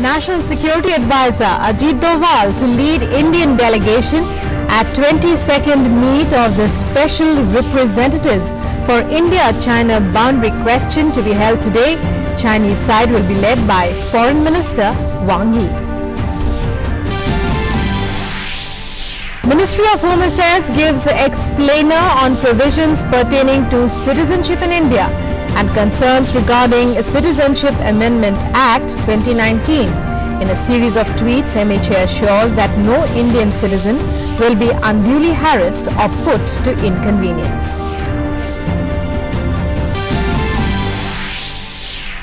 National Security Advisor Ajit Doval to lead Indian delegation at 22nd meet of the Special Representatives for India-China boundary question to be held today. Chinese side will be led by Foreign Minister Wang Yi. Ministry of Home Affairs gives explainer on provisions pertaining to citizenship in India and concerns regarding Citizenship Amendment Act 2019. In a series of tweets, MHA assures that no Indian citizen will be unduly harassed or put to inconvenience.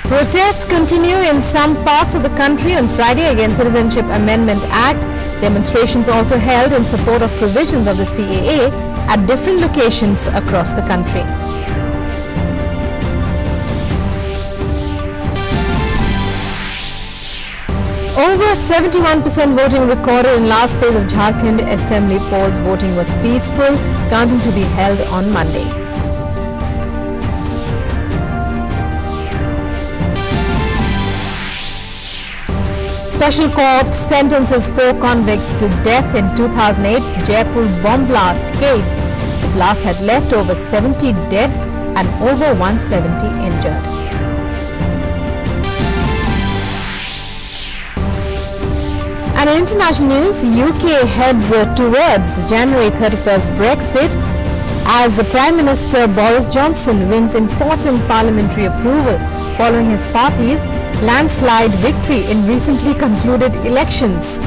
Protests continue in some parts of the country on Friday against Citizenship Amendment Act. Demonstrations also held in support of provisions of the CAA at different locations across the country. Over 71% voting recorded in last phase of Jharkhand Assembly polls. Voting was peaceful, counting to be held on Monday. Special court sentences 4 convicts to death in 2008 Jaipur bomb blast case. The blast had left over 70 dead and over 170 injured. And in international news, UK heads towards January 31st Brexit as Prime Minister Boris Johnson wins important parliamentary approval following his party's landslide victory in recently concluded elections.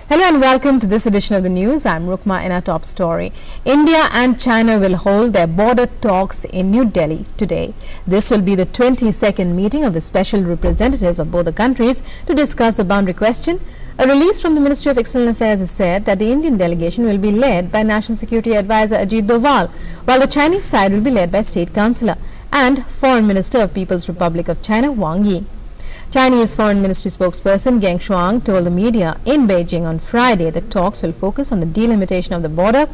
Hello and welcome to this edition of the news. I'm Rukma in our top story. India and China will hold their border talks in New Delhi today. This will be the 22nd meeting of the special representatives of both the countries to discuss the boundary question. A release from the Ministry of External Affairs has said that the Indian delegation will be led by National Security Advisor Ajit Doval, while the Chinese side will be led by State Councillor and Foreign Minister of People's Republic of China Wang Yi. Chinese Foreign Ministry spokesperson Geng Shuang told the media in Beijing on Friday that talks will focus on the delimitation of the border,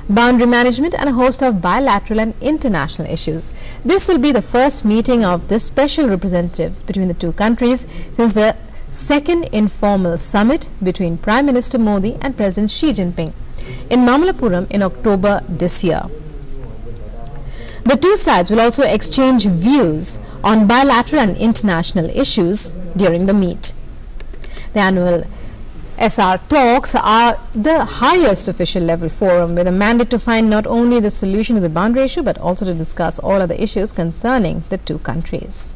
boundary management and a host of bilateral and international issues. This will be the first meeting of the special representatives between the two countries since the second informal summit between Prime Minister Modi and President Xi Jinping in Mamallapuram in October this year. The two sides will also exchange views on bilateral and international issues during the meet. The annual SR talks are the highest official level forum with a mandate to find not only the solution to the boundary issue but also to discuss all other issues concerning the two countries.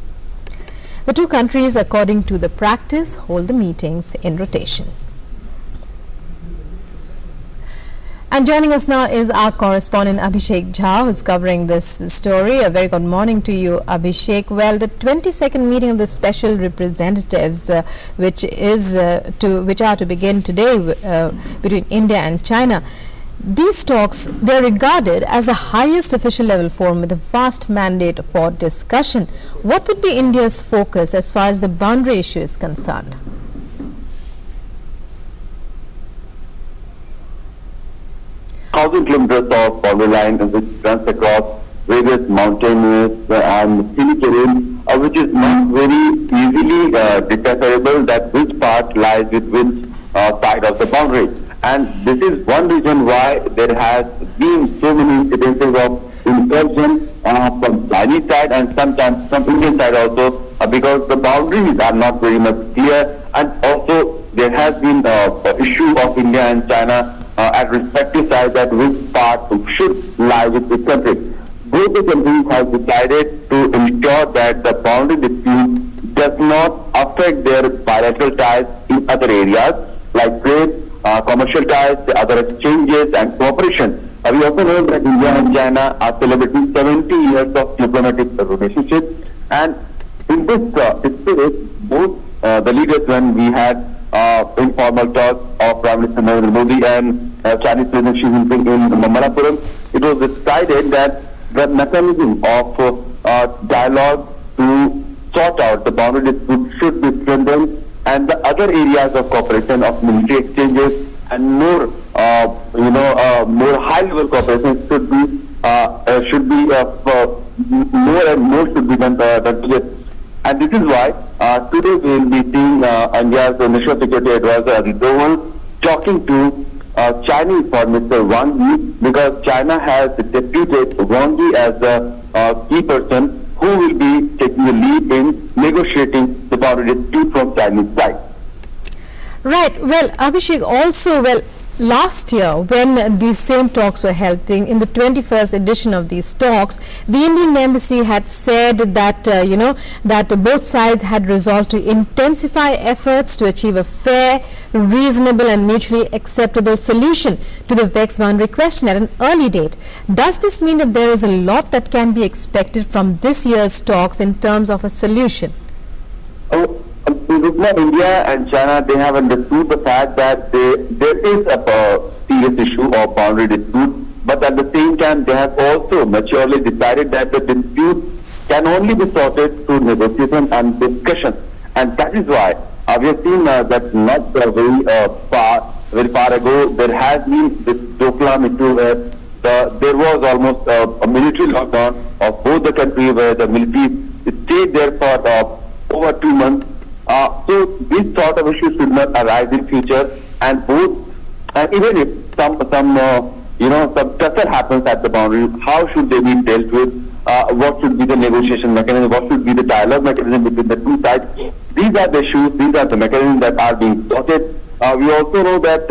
The two countries, according to the practice, hold the meetings in rotation. And joining us now is our correspondent Abhishek Jha, who's covering this story. A very good morning to you, Abhishek. Well, the 22nd meeting of the special representatives, which are to begin today between India and China. These talks, they're regarded as the highest official level forum with a vast mandate for discussion. What would be India's focus as far as the boundary issue is concerned? 1,000 kilometers of boundary line which runs across various mountainous and hilly terrain, which is not very easily decipherable that which part lies with which side of the boundary. And this is one reason why there has been so many incidences of incursion from Chinese side and sometimes from Indian side also, because the boundaries are not very much clear, and also there has been the issue of India and China at respective sides that which part should lie with the country. Both the countries have decided to ensure that the boundary dispute does not affect their bilateral ties in other areas like trade, commercial ties, other exchanges and cooperation. We also know that India and China are celebrating 70 years of diplomatic relationship, and in this spirit, both the leaders, when we had informal talks of Prime Minister Narendra Modi and Chinese President Xi Jinping in Mamallapuram, it was decided that the mechanism of dialogue to sort out the boundary dispute should be strengthened, and the other areas of cooperation of military exchanges and more high-level cooperation should be should be more and more should be done to this. And this is why today we will be seeing India's National Security Advisor Ajit Doval talking to Chinese Foreign Minister Wang Yi, because China has deputed Wang Yi as the key person who will be taking the lead in negotiating the boundary dispute from Chinese side. Right. Well, Abhishek, also, well, last year when these same talks were held, in the 21st edition of these talks, the Indian Embassy had said that, that both sides had resolved to intensify efforts to achieve a fair, reasonable and mutually acceptable solution to the vexed boundary question at an early date. Does this mean that there is a lot that can be expected from this year's talks in terms of a solution? India and China, they have understood the fact that there is a serious issue of boundary dispute, but at the same time they have also maturely decided that the dispute can only be sorted through negotiation and discussion. And that is why we have seen that not very far ago, there has been this Doklam issue where there was almost a military lockdown of both the countries, where the military stayed there for over 2 months. So this sort of issues should not arise in future, and even if some pressure happens at the boundary, how should they be dealt with? What should be the negotiation mechanism? What should be the dialogue mechanism between the two sides? These are the issues. These are the mechanisms that are being sorted. We also know that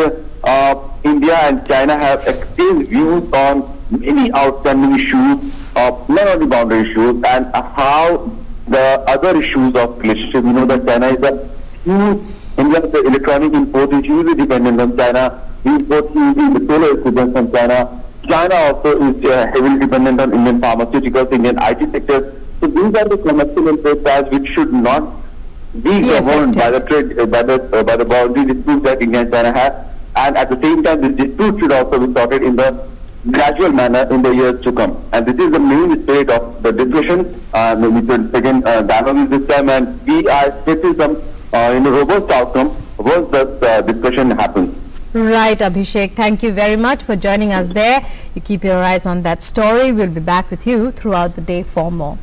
India and China have exchanged views on many outstanding issues, not only boundary issues, and how the other issues of relationship. We know that China is a huge, India's electronic import is hugely dependent on China. We import hugely the solar equipment from China. China also is heavily dependent on Indian pharmaceuticals, Indian IT sector. So these are the commercial interests which should not be governed by the trade, by the boundary disputes that India and China have. And at the same time, this dispute should also be sorted in the gradual manner in the years to come. And this is the main spirit of the discussion. We should begin dialogue this time, and we are expecting some robust outcome once this discussion happens. Right, Abhishek. Thank you very much for joining us there. You keep your eyes on that story. We'll be back with you throughout the day for more.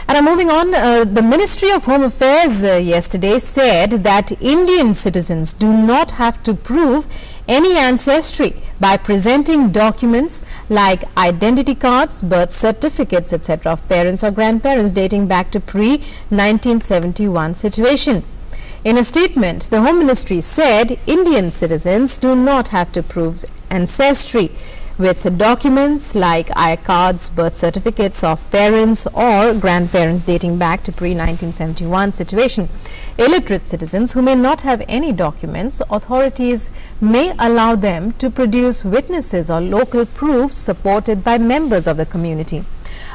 And moving on, the Ministry of Home Affairs yesterday said that Indian citizens do not have to prove any ancestry by presenting documents like identity cards, birth certificates, etc. of parents or grandparents dating back to pre-1971 situation. In a statement, the Home Ministry said Indian citizens do not have to prove ancestry with documents like I cards, birth certificates of parents or grandparents dating back to pre-1971 situation. Illiterate citizens who may not have any documents, authorities may allow them to produce witnesses or local proofs supported by members of the community.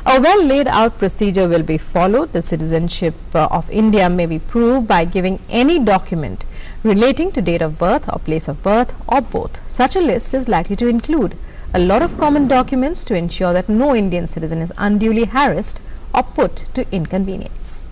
A well laid out procedure will be followed. The citizenship of India may be proved by giving any document relating to date of birth or place of birth or both. Such a list is likely to include a lot of common documents to ensure that no Indian citizen is unduly harassed or put to inconvenience.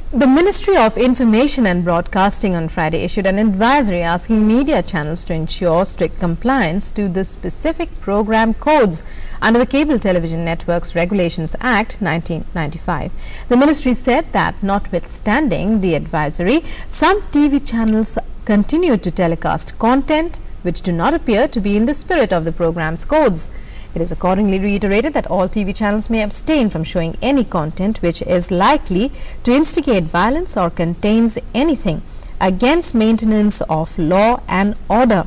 The Ministry of Information and Broadcasting on Friday issued an advisory asking media channels to ensure strict compliance to the specific program codes under the Cable Television Networks Regulations Act 1995. The ministry said that notwithstanding the advisory, some TV channels continue to telecast content which do not appear to be in the spirit of the program's codes. It is accordingly reiterated that all TV channels may abstain from showing any content which is likely to instigate violence or contains anything against maintenance of law and order,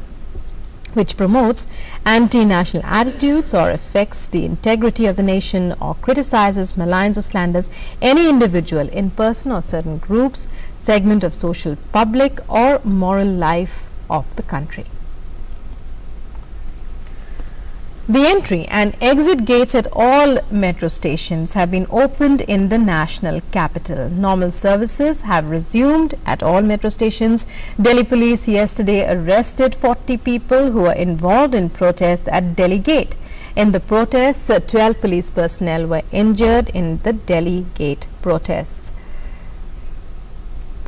which promotes anti-national attitudes or affects the integrity of the nation or criticizes, maligns or slanders any individual in person or certain groups, segment of social public or moral life of the country. The entry and exit gates at all metro stations have been opened in the national capital. Normal services have resumed at all metro stations. Delhi police yesterday arrested 40 people who were involved in protests at Delhi Gate. In the protests, 12 police personnel were injured in the Delhi Gate protests.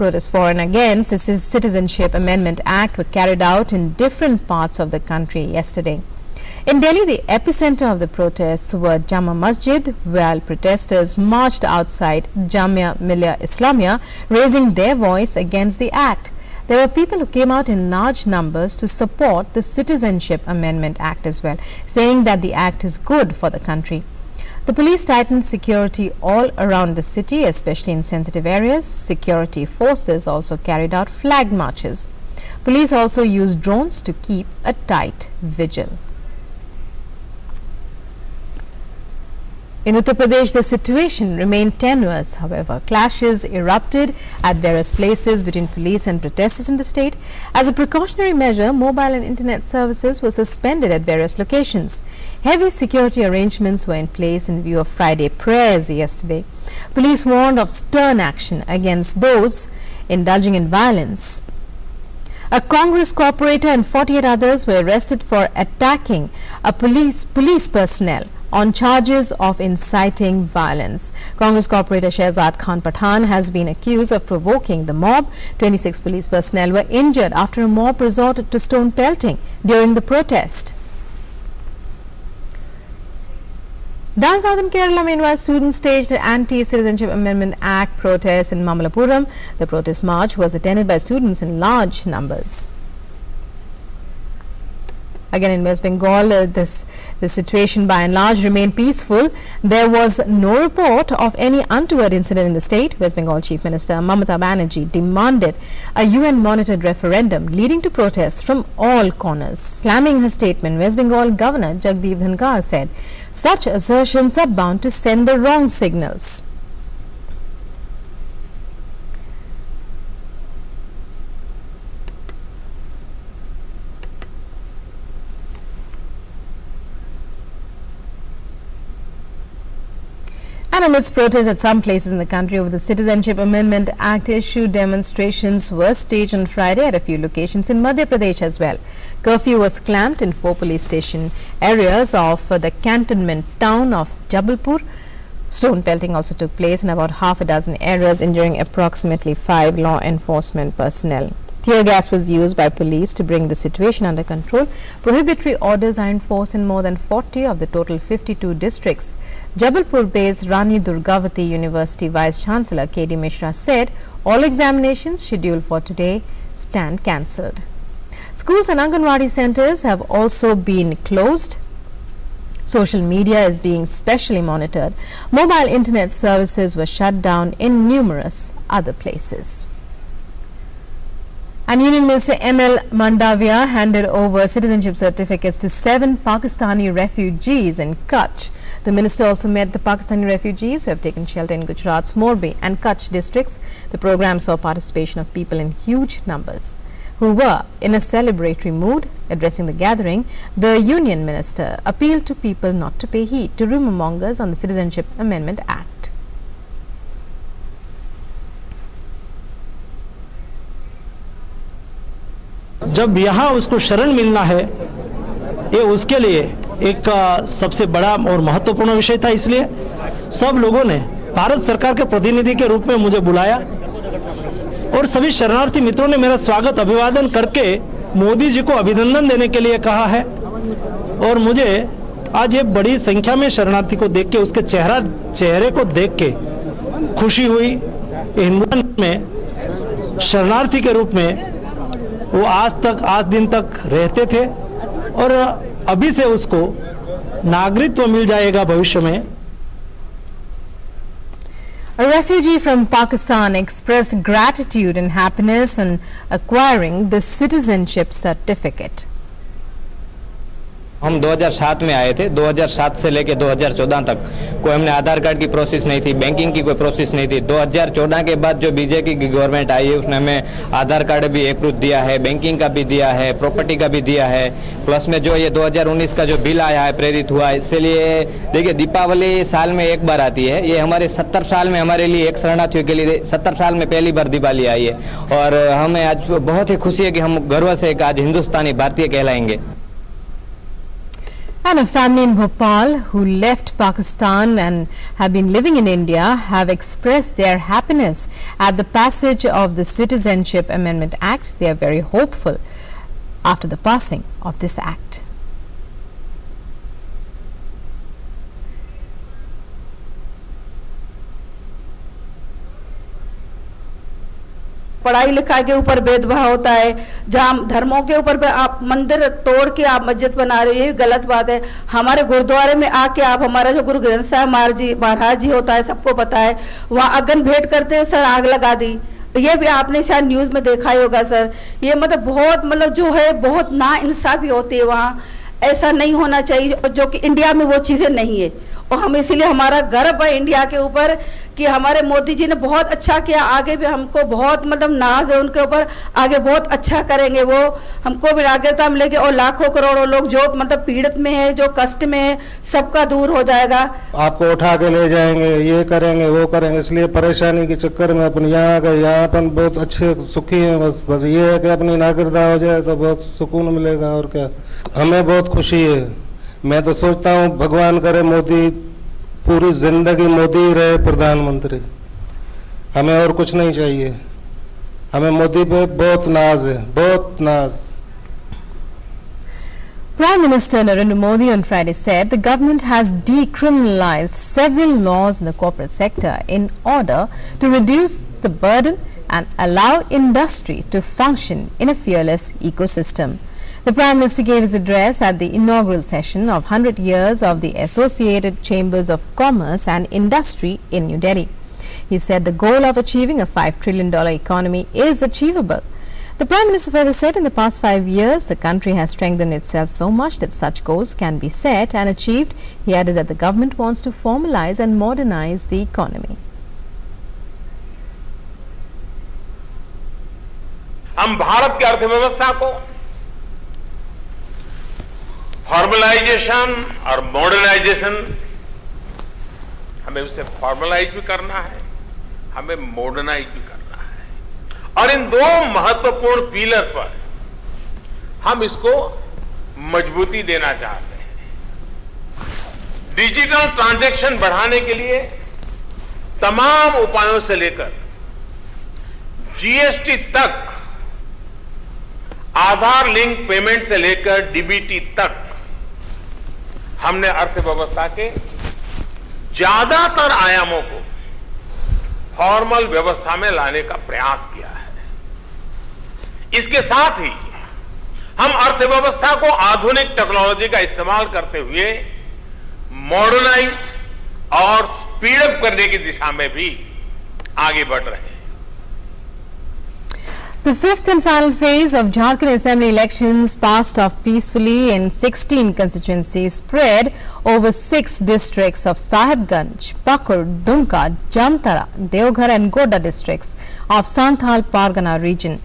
Protests for and against the Citizenship Amendment Act were carried out in different parts of the country yesterday. In Delhi, the epicenter of the protests were Jama Masjid, while protesters marched outside Jamia Millia Islamia, raising their voice against the act. There were people who came out in large numbers to support the Citizenship Amendment Act as well, saying that the act is good for the country. The police tightened security all around the city, especially in sensitive areas. Security forces also carried out flag marches. Police also used drones to keep a tight vigil. In Uttar Pradesh, the situation remained tenuous. However, clashes erupted at various places between police and protesters in the state. As a precautionary measure, mobile and internet services were suspended at various locations. Heavy security arrangements were in place in view of Friday prayers yesterday. Police warned of stern action against those indulging in violence. A Congress corporator and 48 others were arrested for attacking a police personnel on charges of inciting violence. Congress corporator Shehzad Khan Pathan has been accused of provoking the mob. 26 police personnel were injured after a mob resorted to stone pelting during the protest. Down south in Kerala, meanwhile, students staged an anti-Citizenship Amendment Act protest in Mamallapuram. The protest march was attended by students in large numbers. Again, in West Bengal, the situation by and large remained peaceful. There was no report of any untoward incident in the state. West Bengal Chief Minister Mamata Banerjee demanded a UN-monitored referendum, leading to protests from all corners. Slamming her statement, West Bengal Governor Jagdeep Dhankar said, "Such assertions are bound to send the wrong signals." And amidst protests at some places in the country over the Citizenship Amendment Act issue, demonstrations were staged on Friday at a few locations in Madhya Pradesh as well. Curfew was clamped in 4 police station areas of the cantonment town of Jabalpur. Stone pelting also took place in about half a dozen areas, injuring approximately 5 law enforcement personnel. Tear gas was used by police to bring the situation under control. Prohibitory orders are in force in more than 40 of the total 52 districts. Jabalpur-based Rani Durgavati University Vice-Chancellor K.D. Mishra said all examinations scheduled for today stand cancelled. Schools and Anganwadi centres have also been closed. Social media is being specially monitored. Mobile internet services were shut down in numerous other places. And Union Minister M.L. Mandavia handed over citizenship certificates to 7 Pakistani refugees in Kutch. The minister also met the Pakistani refugees who have taken shelter in Gujarat's Morbi and Kutch districts. The program saw participation of people in huge numbers who were in a celebratory mood. Addressing the gathering, the Union Minister appealed to people not to pay heed to rumor mongers on the Citizenship Amendment Act. जब यहाँ उसको शरण मिलना है, ये उसके लिए एक सबसे बड़ा और महत्वपूर्ण विषय था। इसलिए सब लोगों ने भारत सरकार के प्रतिनिधि के रूप में मुझे बुलाया और सभी शरणार्थी मित्रों ने मेरा स्वागत अभिवादन करके मोदी जी को अभिनंदन देने के लिए कहा है। और मुझे आज ये बड़ी संख्या में शरणार्थी को देख के, उसके चेहरे को देख के खुशी हुई। हिंदुस्तान में शरणार्थी के रूप में वो आज दिन तक रहते थे और अभी से उसको नागरिकत्व मिल जाएगा भविष्य में। A refugee from Pakistan expressed gratitude and happiness in acquiring the citizenship certificate. हम 2007 में आए थे। 2007 से लेके 2014 तक कोई हमने आधार कार्ड की प्रोसेस नहीं थी, बैंकिंग की कोई प्रोसेस नहीं थी। 2014 के बाद जो बीजेपी की गवर्नमेंट आई है उसने हमें आधार कार्ड भी एप्रूव दिया है, बैंकिंग का भी दिया है, प्रॉपर्टी का भी दिया है। प्लस में जो ये 2019 का जो बिल आया है, प्रेरित हुआ है, इसलिए देखिए दीपावली साल में एक बार आती है। ये हमारे 70 साल में हमारे लिए, एक शरणार्थियों के लिए 70 साल में पहली बार दिवाली आई है। और हमें आज बहुत ही खुशी है कि हम गर्व से आज हिंदुस्तानी भारतीय कहलाएंगे। And a family in Bhopal who left Pakistan and have been living in India have expressed their happiness at the passage of the Citizenship Amendment Act. They are very hopeful after the passing of this act. पढ़ाई लिखाई के ऊपर भेदभाव होता है, जहाँ धर्मों के ऊपर आप मंदिर तोड़ के आप मस्जिद बना रहे हो, ये गलत बात है। हमारे गुरुद्वारे में आके आप, हमारा जो गुरु ग्रंथ साहब महाराज जी होता है, सबको पता है, वहाँ अग्न भेंट करते हैं सर, आग लगा दी। ये भी आपने शायद न्यूज़ में देखा ही होगा सर। ये मतलब बहुत जो है बहुत नाइंसाफी होती है वहाँ, ऐसा नहीं होना चाहिए, जो कि इंडिया में वो चीज़ें नहीं है। और हम इसीलिए हमारा गर्व है इंडिया के ऊपर कि हमारे मोदी जी ने बहुत अच्छा किया, आगे भी हमको बहुत नाज है उनके ऊपर, आगे बहुत अच्छा करेंगे वो, हमको भी नागरिकता मिलेगी और लाखों करोड़ों लोग जो पीड़ित में है, जो कष्ट में है, सबका दूर हो जाएगा। आपको उठा के ले जाएंगे, ये करेंगे वो करेंगे, इसलिए परेशानी के चक्कर में अपन यहाँ आ गए। यहाँ अपन बहुत अच्छे सुखी हैं, बस ये है कि अपनी नागरिकता हो जाए तो बहुत सुकून मिलेगा। और क्या, हमें बहुत खुशी है। मैं तो सोचता हूँ भगवान करे मोदी पूरी जिंदगी मोदी रहे प्रधानमंत्री, हमें और कुछ नहीं चाहिए। हमें मोदी पे बहुत नाज है, बहुत नाज। Prime Minister Narendra Modi on Friday said the government has decriminalized several laws in the corporate sector in order to reduce the burden and allow industry to function in a fearless ecosystem. The Prime Minister gave his address at the inaugural session of 100 years of the Associated Chambers of Commerce and Industry in New Delhi. He said the goal of achieving a $5 trillion economy is achievable. The Prime Minister further said in the past 5 years, the country has strengthened itself so much that such goals can be set and achieved. He added that the government wants to formalize and modernize the economy. हम भारत की अर्थव्यवस्था को formalisation और modernisation, हमें उसे formalise भी करना है, हमें मॉडर्नाइज भी करना है। और इन दो महत्वपूर्ण पिलर पर हम इसको मजबूती देना चाहते हैं। डिजिटल ट्रांजैक्शन बढ़ाने के लिए तमाम उपायों से लेकर जीएसटी तक, आधार लिंक पेमेंट से लेकर डीबीटी तक, हमने अर्थव्यवस्था के ज्यादातर आयामों को फॉर्मल व्यवस्था में लाने का प्रयास किया है। इसके साथ ही हम अर्थव्यवस्था को आधुनिक टेक्नोलॉजी का इस्तेमाल करते हुए मॉडर्नाइज और स्पीड अप करने की दिशा में भी आगे बढ़ रहे हैं। The fifth and final phase of Jharkhand Assembly elections passed off peacefully in 16 constituencies spread over 6 districts of Sahibganj, Pakur, Dumka, Jamtara, Deoghar and Goda districts of Santhal Pargana region.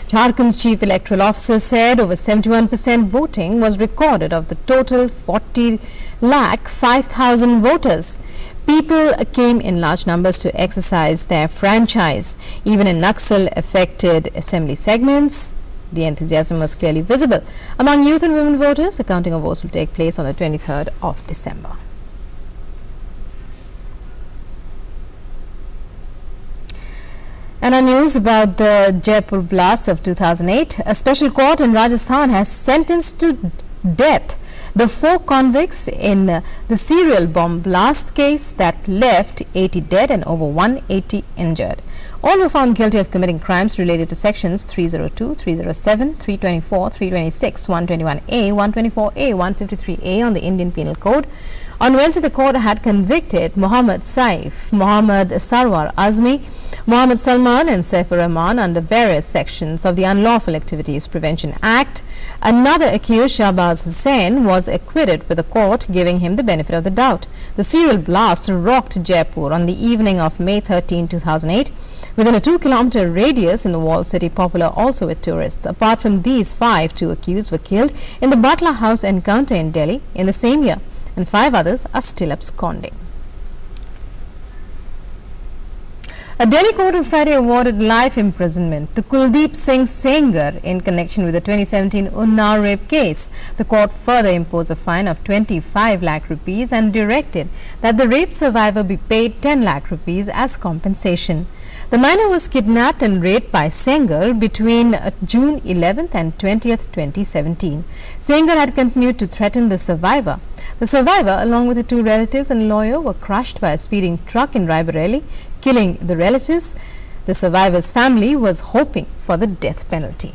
Jharkhand's chief electoral officer said over 71% voting was recorded of the total 40,05,000 voters. People came in large numbers to exercise their franchise. Even in Naxal-affected assembly segments, the enthusiasm was clearly visible. Among youth and women voters, the counting of votes will take place on the 23rd of December. And our news about the Jaipur blast of 2008. A special court in Rajasthan has sentenced to death the 4 convicts in the serial bomb blast case that left 80 dead and over 180 injured. All were found guilty of committing crimes related to sections 302, 307, 324, 326, 121A, 124A, 153A on the Indian Penal Code. On Wednesday, the court had convicted Mohammad Saif, Mohammad Sarwar Azmi, Mohammad Salman and Saifur Rahman under various sections of the Unlawful Activities Prevention Act. Another accused, Shahbaz Hussain, was acquitted with the court giving him the benefit of the doubt. The serial blast rocked Jaipur on the evening of May 13, 2008. Within a 2-kilometer radius in the walled city, popular also with tourists. Apart from these 5, 2 accused were killed in the Butler House encounter in Delhi in the same year, and 5 others are still absconding. A Delhi court on Friday awarded life imprisonment to Kuldeep Singh Sengar in connection with the 2017 Unnao rape case. The court further imposed a fine of 25 lakh rupees and directed that the rape survivor be paid 10 lakh rupees as compensation. The minor was kidnapped and raped by Sengar between June 11th and 20th, 2017. Sengar had continued to threaten the survivor. The survivor, along with the two relatives and lawyer, were crushed by a speeding truck in Raebareli, killing the relatives. The survivor's family was hoping for the death penalty.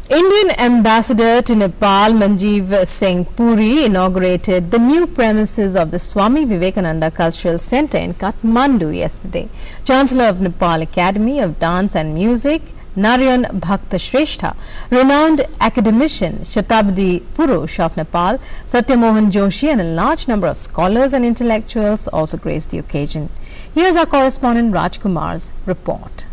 Indian Ambassador to Nepal Manjeev Singh Puri inaugurated the new premises of the Swami Vivekananda Cultural Centre in Kathmandu yesterday. Chancellor of Nepal Academy of Dance and Music Narayan Bhakta Shrestha, renowned academician Shatabdi Purush of Nepal, Satyamohan Joshi and a large number of scholars and intellectuals also graced the occasion. Here's our correspondent Rajkumar's report.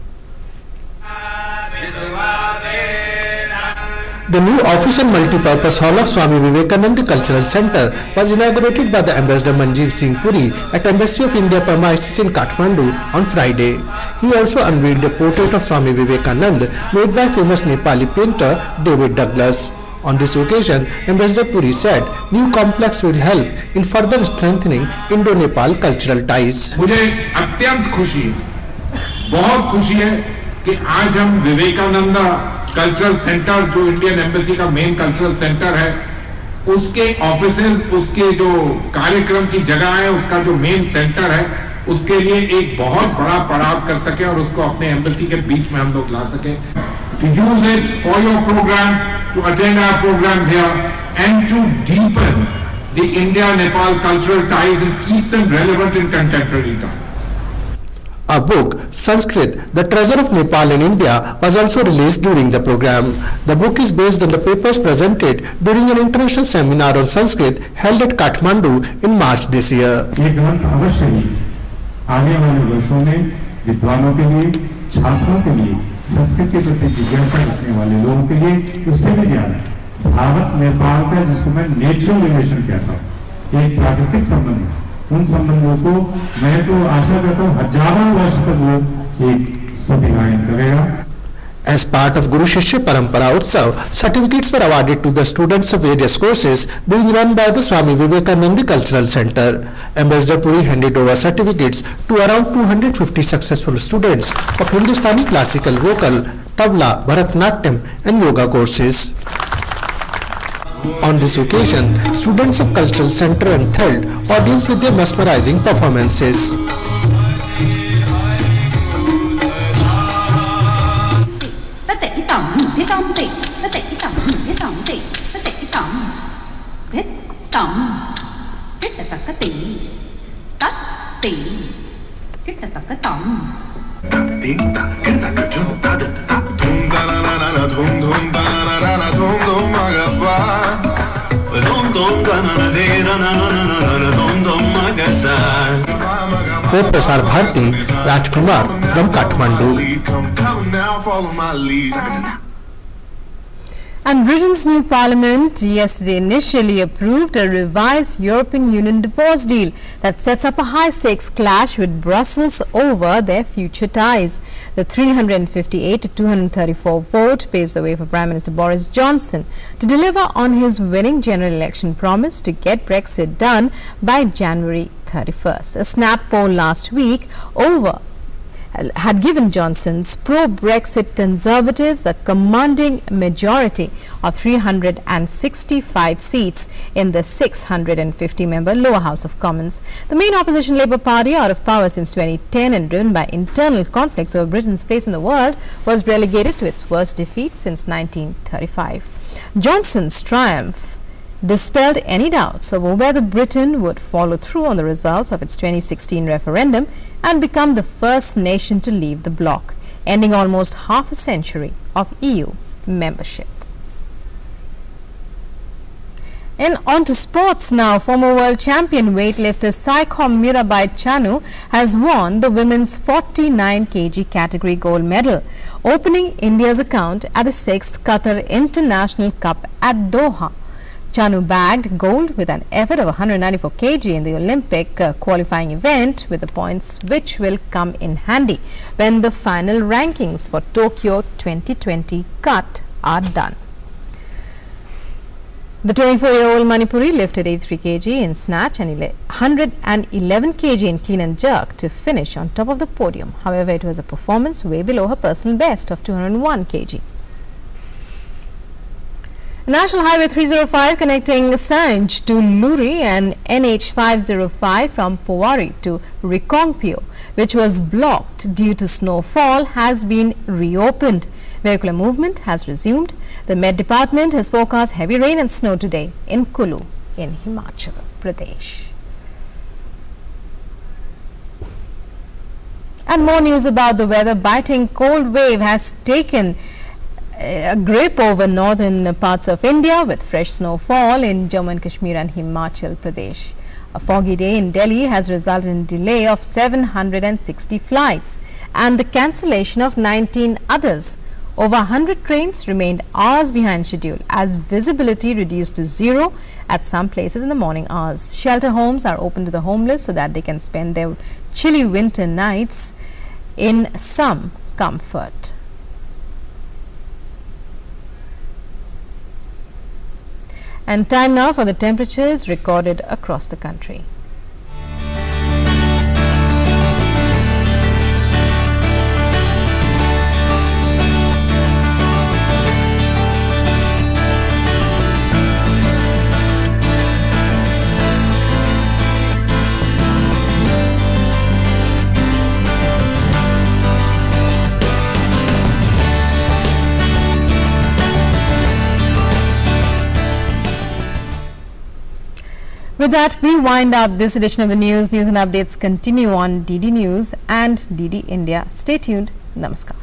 The new office and multi-purpose hall of Swami Vivekananda Cultural Centre was inaugurated by the Ambassador Manjeev Singh Puri at Embassy of India premises in Kathmandu on Friday. He also unveiled a portrait of Swami Vivekananda made by famous Nepali painter David Douglas. On this occasion, Ambassador Puri said new complex will help in further strengthening Indo-Nepal cultural ties. मुझे अत्यंत खुशी है, बहुत खुशी है कि आज हम विवेकानंदा कल्चरल सेंटर जो इंडियन एम्बेसी का मेन कल्चरल सेंटर है उसके ऑफिसेज, उसके जो कार्यक्रम की जगह है, उसका जो मेन सेंटर है, उसके लिए एक बहुत बड़ा पड़ाव कर सके और उसको अपने एम्बेसी के बीच में हम लोग ला सके. To use it for your programs, to attend our programs here and to deepen the India-Nepal cultural ties and keep them relevant in contemporary times. A book, Sanskrit, The Treasure of Nepal in India, was also released during the program. The book is based on the papers presented during an international seminar on Sanskrit held at Kathmandu in March this year. ये ग्रंथ अवश्य ही आने वाले वर्षों में विद्वानों के लिए, छात्रों के लिए, संस्कृत के प्रति जिज्ञासा रखने वाले लोगों के लिए उससे भी ज्यादा भारत नेपाल का जिसको मैं नेचुरल रिलेशन कहता हूँ, एक प्राकृतिक संबंध, उन संबंधों को मैं तो आशा करता हूँ हजारों वर्ष तक वो एक स्तुति गायन करेगा. As part of Guru Shishya Parampara Utsav, certificates were awarded to the students of various courses being run by the Swami Vivekananda Cultural Centre. Ambassador Puri handed over certificates to around 250 successful students of Hindustani classical vocal, tabla, Bharatanatyam and yoga courses. On this occasion, students of Cultural Centre enthralled audience with their mesmerizing performances. For Prasar Bharati, Rajkumar from Kathmandu. And Britain's new parliament yesterday initially approved a revised European Union divorce deal that sets up a high-stakes clash with Brussels over their future ties. The 358 to 234 vote paves the way for Prime Minister Boris Johnson to deliver on his winning general election promise to get Brexit done by January 31st. A snap poll last week had given Johnson's pro-Brexit Conservatives a commanding majority of 365 seats in the 650-member lower house of Commons. The main opposition Labour Party, out of power since 2010 and driven by internal conflicts over Britain's place in the world, was relegated to its worst defeat since 1935. Johnson's triumph dispelled any doubts over whether Britain would follow through on the results of its 2016 referendum and become the first nation to leave the bloc, ending almost half a century of EU membership. And on to sports now. Former world champion weightlifter Saikhom Mirabai Chanu has won the women's 49 kg category gold medal, opening India's account at the 6th Qatar International Cup at Doha. Chanu bagged gold with an effort of 194 kg in the Olympic qualifying event, with the points which will come in handy when the final rankings for Tokyo 2020 cut are done. The 24-year-old Manipuri lifted 83 kg in snatch and 111 kg in clean and jerk to finish on top of the podium. However, it was a performance way below her personal best of 201 kg. National Highway 305 connecting Sanj to Luri and NH 505 from Powari to Rikongpio, which was blocked due to snowfall, has been reopened. Vehicular movement has resumed. The Met Department has forecast heavy rain and snow today in Kulu in Himachal Pradesh. And more news about the weather. Biting cold wave has taken a grip over northern parts of India, with fresh snowfall in Jammu and Kashmir and Himachal Pradesh. A foggy day in Delhi has resulted in delay of 760 flights and the cancellation of 19 others. Over 100 trains remained hours behind schedule as visibility reduced to zero at some places in the morning hours. Shelter homes are open to the homeless so that they can spend their chilly winter nights in some comfort. And time now for the temperatures recorded across the country. With that, we wind up this edition of the news. News and updates continue on DD News and DD India. Stay tuned. Namaskar.